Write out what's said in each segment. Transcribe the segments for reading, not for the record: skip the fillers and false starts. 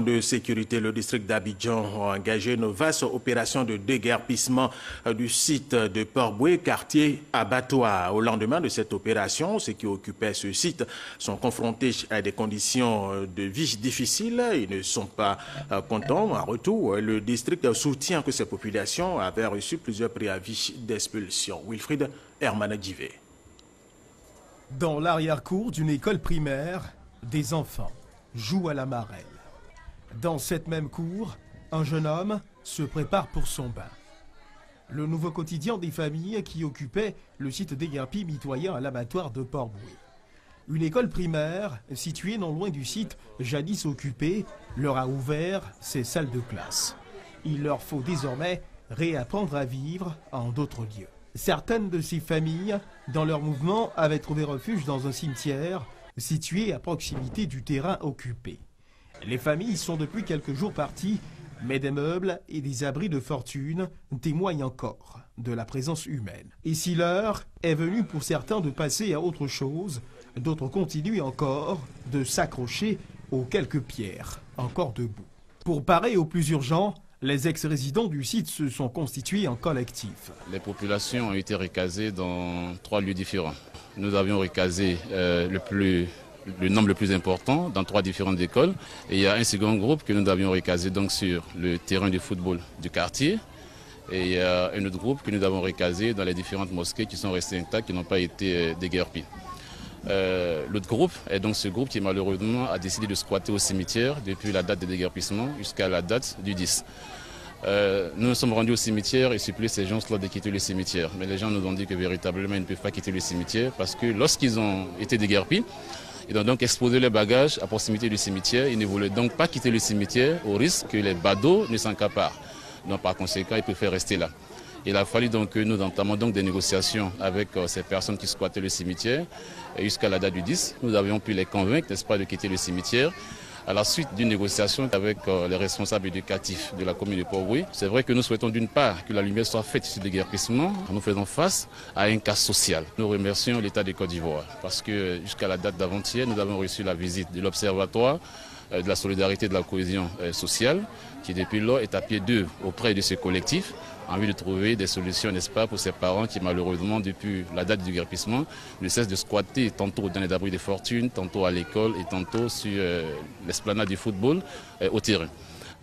De sécurité, le district d'Abidjan a engagé une vaste opération de déguerpissement du site de Port-Boué, quartier abattoir. Au lendemain de cette opération, ceux qui occupaient ce site sont confrontés à des conditions de vie difficiles. Ils ne sont pas contents. En retour, le district soutient que ces populations avaient reçu plusieurs préavis d'expulsion. Wilfried Hermanadivé. Dans l'arrière-cour d'une école primaire, des enfants jouent à la marelle. Dans cette même cour, un jeune homme se prépare pour son bain. Le nouveau quotidien des familles qui occupaient le site déguerpi mitoyen à l'abattoir de Port-Boué. Une école primaire située non loin du site jadis occupé leur a ouvert ses salles de classe. Il leur faut désormais réapprendre à vivre en d'autres lieux. Certaines de ces familles, dans leur mouvement, avaient trouvé refuge dans un cimetière situé à proximité du terrain occupé. Les familles sont depuis quelques jours parties, mais des meubles et des abris de fortune témoignent encore de la présence humaine. Et si l'heure est venue pour certains de passer à autre chose, d'autres continuent encore de s'accrocher aux quelques pierres encore debout. Pour parer au plus urgent, les ex-résidents du site se sont constitués en collectif. Les populations ont été recasées dans 3 lieux différents. Nous avions recasé le nombre le plus important dans 3 différentes écoles. Et il y a un second groupe que nous avions recasé donc sur le terrain de football du quartier. Et il y a un autre groupe que nous avons recasé dans les différentes mosquées qui sont restées intactes, qui n'ont pas été déguerpies. L'autre groupe est donc ce groupe qui malheureusement a décidé de squatter au cimetière depuis la date de déguerpissement jusqu'à la date du 10. Nous nous sommes rendus au cimetière et supplié ces gens-là de quitter le cimetière. Mais les gens nous ont dit que véritablement ils ne peuvent pas quitter le cimetière parce que lorsqu'ils ont été déguerpis, ils ont donc exposé leurs bagages à proximité du cimetière. Ils ne voulaient donc pas quitter le cimetière au risque que les badauds ne s'encaparent. Donc par conséquent, ils préfèrent rester là. Il a fallu donc que nous entamions donc des négociations avec ces personnes qui squattaient le cimetière. Et jusqu'à la date du 10, nous avions pu les convaincre, n'est-ce pas, de quitter le cimetière. À la suite d'une négociation avec les responsables éducatifs de la commune de Port-Boué, c'est vrai que nous souhaitons d'une part que la lumière soit faite sur le déguerpissement. Nous faisons face à un cas social. Nous remercions l'État de Côte d'Ivoire parce que jusqu'à la date d'avant-hier, nous avons reçu la visite de l'Observatoire de la solidarité et de la cohésion sociale qui depuis lors est à pied d'œuvre auprès de ce collectif en vue de trouver des solutions, n'est-ce pas, pour ces parents qui malheureusement depuis la date du déguerpissement ne cessent de squatter tantôt dans les abris de fortune, tantôt à l'école et tantôt sur l'esplanade du football au terrain.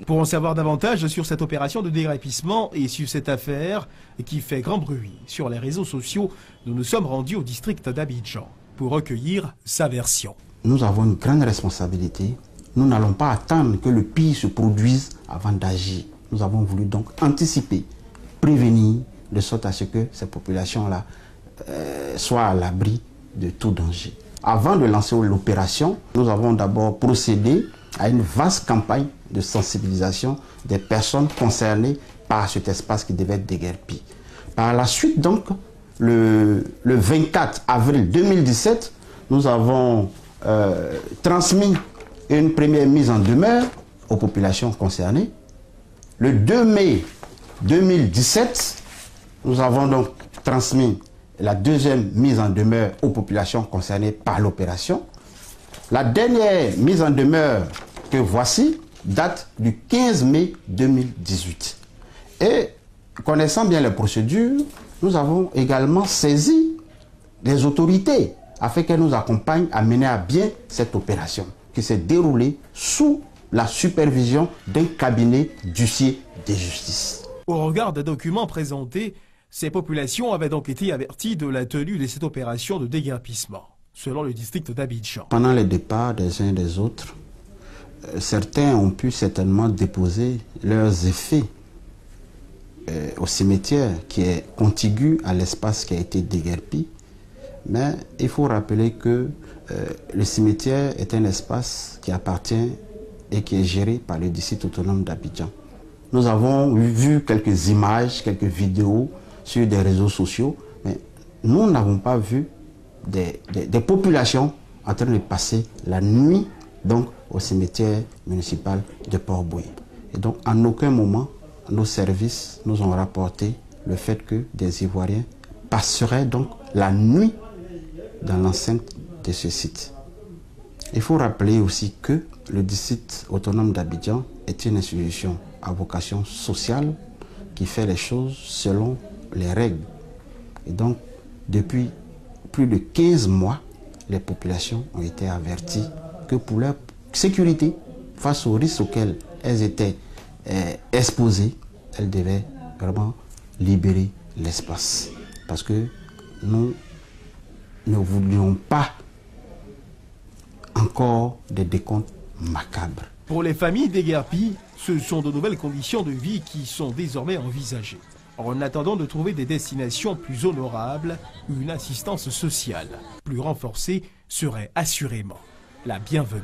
Pour en savoir davantage sur cette opération de déguerpissement et sur cette affaire qui fait grand bruit sur les réseaux sociaux, nous nous sommes rendus au district d'Abidjan pour recueillir sa version. Nous avons une grande responsabilité. Nous n'allons pas attendre que le pire se produise avant d'agir. Nous avons voulu donc anticiper, prévenir, de sorte à ce que ces populations-là soient à l'abri de tout danger. Avant de lancer l'opération, nous avons d'abord procédé à une vaste campagne de sensibilisation des personnes concernées par cet espace qui devait être déguerpi. Par la suite, donc, le 24 avril 2017, nous avons transmis une première mise en demeure aux populations concernées. Le 2 mai 2017, nous avons donc transmis la deuxième mise en demeure aux populations concernées par l'opération. La dernière mise en demeure que voici date du 15 mai 2018. Et connaissant bien les procédures, nous avons également saisi les autorités afin qu'elles nous accompagnent à mener à bien cette opération qui s'est déroulée sous la supervision d'un cabinet d'huissier de justice. Au regard des documents présentés, ces populations avaient donc été averties de la tenue de cette opération de déguerpissement, selon le district d'Abidjan. Pendant les départs des uns et des autres, certains ont pu certainement déposer leurs effets au cimetière qui est contigu à l'espace qui a été déguerpi. Mais il faut rappeler que le cimetière est un espace qui appartient et qui est géré par le district autonome d'Abidjan. Nous avons vu quelques images, quelques vidéos sur des réseaux sociaux, mais nous n'avons pas vu des populations en train de passer la nuit donc, au cimetière municipal de Port-Boué. Et donc, en aucun moment, nos services nous ont rapporté le fait que des Ivoiriens passeraient donc la nuit dans l'enceinte de ce site. Il faut rappeler aussi que le district autonome d'Abidjan est une institution à vocation sociale qui fait les choses selon les règles. Et donc, depuis plus de 15 mois, les populations ont été averties que pour leur sécurité, face aux risques auxquels elles étaient exposées, elles devaient vraiment libérer l'espace. Parce que nous ne voulions pas encore des décomptes macabres. Pour les familles déguerpies, ce sont de nouvelles conditions de vie qui sont désormais envisagées. En attendant de trouver des destinations plus honorables, une assistance sociale plus renforcée serait assurément la bienvenue.